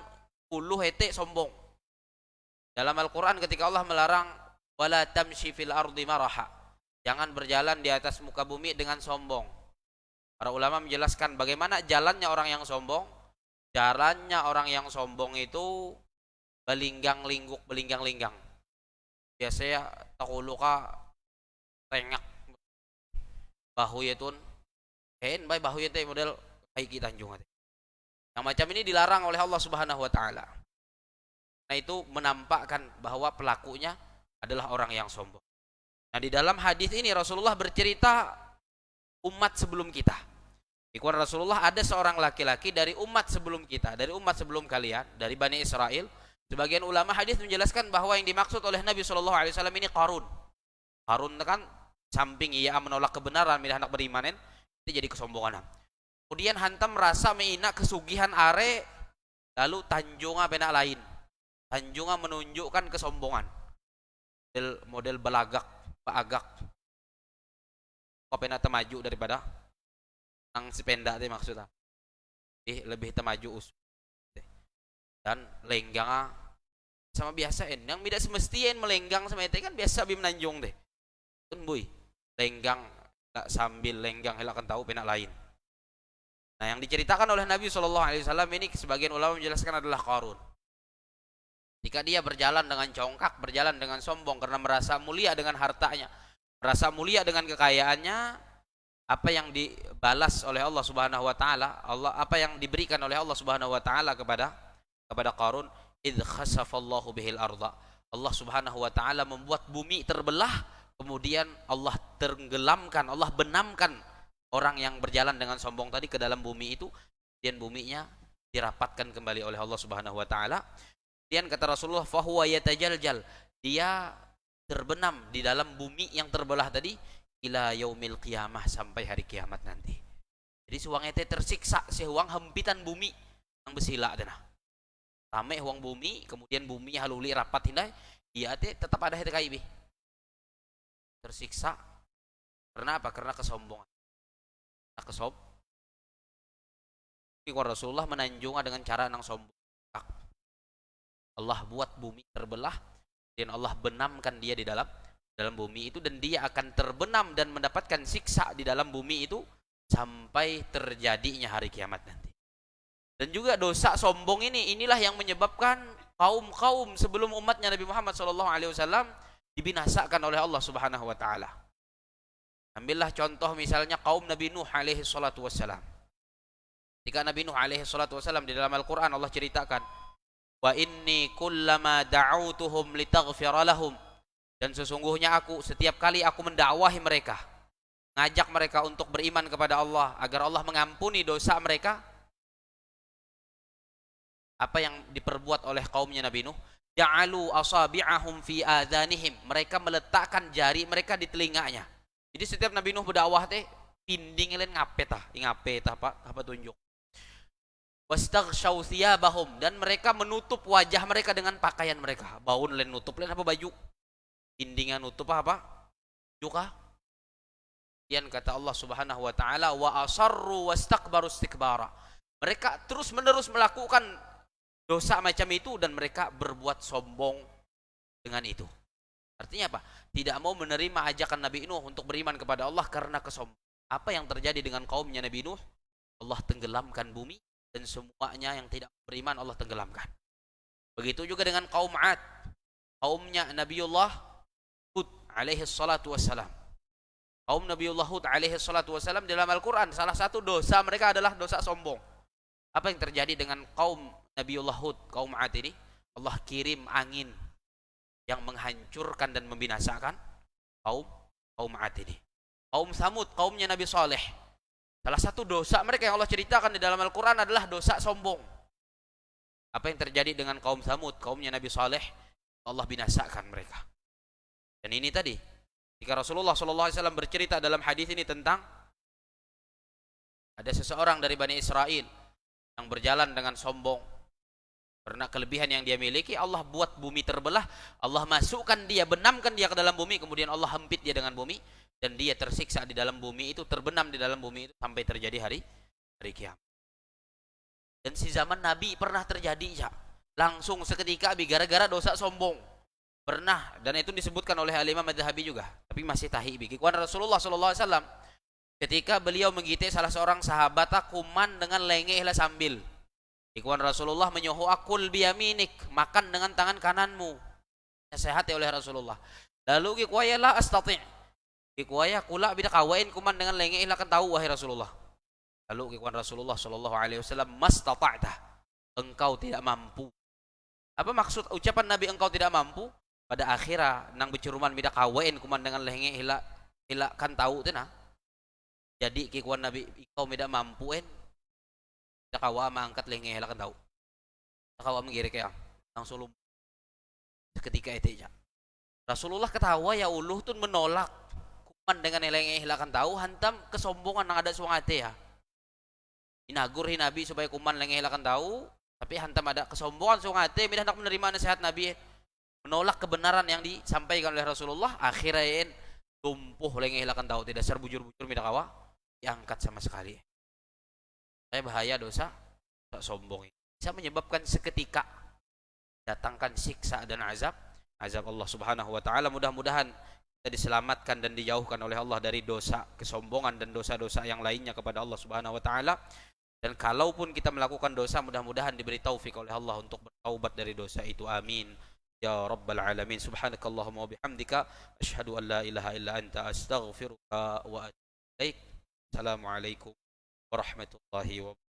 ulu hete sombong. Dalam Al-Quran ketika Allah melarang wala tamshi fil ardi maraha, jangan berjalan di atas muka bumi dengan sombong. Para ulama menjelaskan bagaimana jalannya orang yang sombong. Jalannya orang yang sombong itu belinggang-lingguk, belinggang-linggang. Biasanya takuluka tengak bahu yetun hen bay bahu yete model haiki tanjung. Yang macam ini dilarang oleh Allah Subhanahu wa taala. Nah, itu menampakkan bahwa pelakunya adalah orang yang sombong. Nah, di dalam hadis ini Rasulullah bercerita umat sebelum kita. Ikhwan, Rasulullah ada seorang laki-laki dari umat sebelum kita, dari umat sebelum kalian, dari Bani Israel. Sebagian ulama hadis menjelaskan bahwa yang dimaksud oleh Nabi SAW ini Qarun. Qarun kan samping ia menolak kebenaran, milih anak beriman, itu jadi kesombongan. Kemudian hantam merasa meina kesugihan are, lalu tanjunga pena lain. Tanjunga menunjukkan kesombongan. Model belagak, baagak. Kok pena temaju daripada ang sependa teh maksudnya. Lebih temaju dan lenggang sama biasa yang tidak semestinya melenggang sama itu kan biasa bim nanjung deh. Tun boy, lenggang sambil lenggang helakan tahu pena lain. Nah, yang diceritakan oleh Nabi SAW ini sebagian ulama menjelaskan adalah Qarun. Jika dia berjalan dengan congkak, berjalan dengan sombong karena merasa mulia dengan hartanya, merasa mulia dengan kekayaannya, apa yang dibalas oleh Allah Subhanahu wa taala, apa yang diberikan oleh Allah Subhanahu wa taala kepada Qarun idz khasafallahu bihil arda. Allah Subhanahu wa taala membuat bumi terbelah, kemudian Allah tenggelamkan, Allah benamkan orang yang berjalan dengan sombong tadi ke dalam bumi itu, dan buminya dirapatkan kembali oleh Allah Subhanahu wa taala. Kemudian kata Rasulullah, fahuwa yatajaljal, dia terbenam di dalam bumi yang terbelah tadi ila yaumil qiyamah, sampai hari kiamat nanti. Jadi suang ete tersiksa sehuang hempitan bumi yang besila denah. Rame huang bumi, kemudian bumi haluli rapat hindai, ia ate tetap ada hete kaibi. Tersiksa karena apa? Karena kesombongan. Karena Rasulullah menanjung dengan cara nang sombong. Allah buat bumi terbelah dan Allah benamkan dia di dalam bumi itu, dan dia akan terbenam dan mendapatkan siksa di dalam bumi itu sampai terjadinya hari kiamat nanti. Dan juga dosa sombong inilah yang menyebabkan kaum-kaum sebelum umatnya Nabi Muhammad SAW dibinasakan oleh Allah Subhanahu wa taala. Ambillah contoh misalnya kaum Nabi Nuh alaihi salatu wassalam. Ketika Nabi Nuh alaihi salatu wassalam di dalam Al-Qur'an Allah ceritakan, wa inni kullama da'autuhum litaghfira lahum, dan sesungguhnya aku setiap kali aku mendakwahi mereka, ngajak mereka untuk beriman kepada Allah agar Allah mengampuni dosa mereka, apa yang diperbuat oleh kaumnya Nabi Nuh? Ja'alu asabi'ahum fi adhanihim, mereka meletakkan jari mereka di telinganya. Jadi setiap Nabi Nuh berdakwah teh pinding len ngape tah apa tunjuk. Wastaghshaw thiyabahum, dan mereka menutup wajah mereka dengan pakaian mereka. Baun len nutup len apa baju? Pindingan nutup apa? Juga. Yang kata Allah Subhanahu wa taala, wa asarru wastakbaru istikbara. Mereka terus-menerus melakukan dosa macam itu dan mereka berbuat sombong dengan itu. Artinya apa? Tidak mau menerima ajakan Nabi Nuh untuk beriman kepada Allah karena kesombongan. Apa yang terjadi dengan kaumnya Nabi Nuh? Allah tenggelamkan bumi dan semuanya yang tidak beriman Allah tenggelamkan. Begitu juga dengan kaum Ad, kaumnya Nabiullah Hud alaihi salatu wassalam. Kaum Nabiullah Hud alaihi salatu wassalam dalam Al-Quran, salah satu dosa mereka adalah dosa sombong. Apa yang terjadi dengan kaum Nabiullah Hud, kaum Ad ini? Allah kirim angin yang menghancurkan dan membinasakan kaum Ad ini. Kaum Samud, kaumnya Nabi Saleh, salah satu dosa mereka yang Allah ceritakan di dalam Al-Quran adalah dosa sombong. Apa yang terjadi dengan kaum Samud, kaumnya Nabi Saleh? Allah binasakan mereka. Dan ini tadi, jika Rasulullah SAW bercerita dalam hadis ini tentang ada seseorang dari Bani Israel yang berjalan dengan sombong, karena kelebihan yang dia miliki, Allah buat bumi terbelah, Allah masukkan dia, benamkan dia ke dalam bumi, kemudian Allah hempit dia dengan bumi, dan dia tersiksa di dalam bumi itu, terbenam di dalam bumi itu sampai terjadi hari kiamat. Dan si zaman Nabi pernah terjadi ya, langsung seketika gara-gara dosa sombong. Pernah, dan itu disebutkan oleh Al-Imam Madhabi juga, tapi masih tahi bikikuan Rasulullah SAW ketika beliau menggitai salah seorang sahabat kuman dengan lengeh lah sambil. Ikuan Rasulullah menyuruh akul biyaminik, makan dengan tangan kananmu. Nasihati oleh Rasulullah. Lalu kikuaya la astati'. Kikuaya kula bida kawain kuman dengan lengeh lah kan tahu wahai Rasulullah. Lalu kikuan Rasulullah sallallahu alaihi wasallam, mastata'ta, engkau tidak mampu. Apa maksud ucapan Nabi engkau tidak mampu? Pada akhirah nang berceruman bida kawain kuman dengan lengeh ila kan tahu teh nah. Jadi kikuan Nabi engkau tidak mampuin. Kawa mangkat lengeh lah kan tahu. Kawa mengirik ya langsung lumpuh seketika itu ya. Rasulullah ketawa ya uluh tuh menolak kuman dengan lengeh lah kan tahu, hantam kesombongan yang ada suangate ya. Inagur Nabi supaya kuman lengeh lah kan tahu, tapi hantam ada kesombongan suangate, tidak hendak menerima nasihat Nabi, menolak kebenaran yang disampaikan oleh Rasulullah. Akhirnya lumpuh lengeh lah kan tahu, tidak serbujur-bujur mida kawa diangkat sama sekali. Saya bahaya dosa sombong ini bisa menyebabkan seketika datangkan siksa dan azab Allah Subhanahu wa taala. Mudah-mudahan kita diselamatkan dan dijauhkan oleh Allah dari dosa kesombongan dan dosa-dosa yang lainnya kepada Allah Subhanahu wa taala. Dan kalaupun kita melakukan dosa, mudah-mudahan diberi taufik oleh Allah untuk bertaubat dari dosa itu. Amin ya rabbal alamin. Subhanakallahumma wa bihamdika asyhadu an la ilaha illa anta astaghfiruka wa atubu ilaik. Assalamualaikum warahmatullahi wabarakatuh.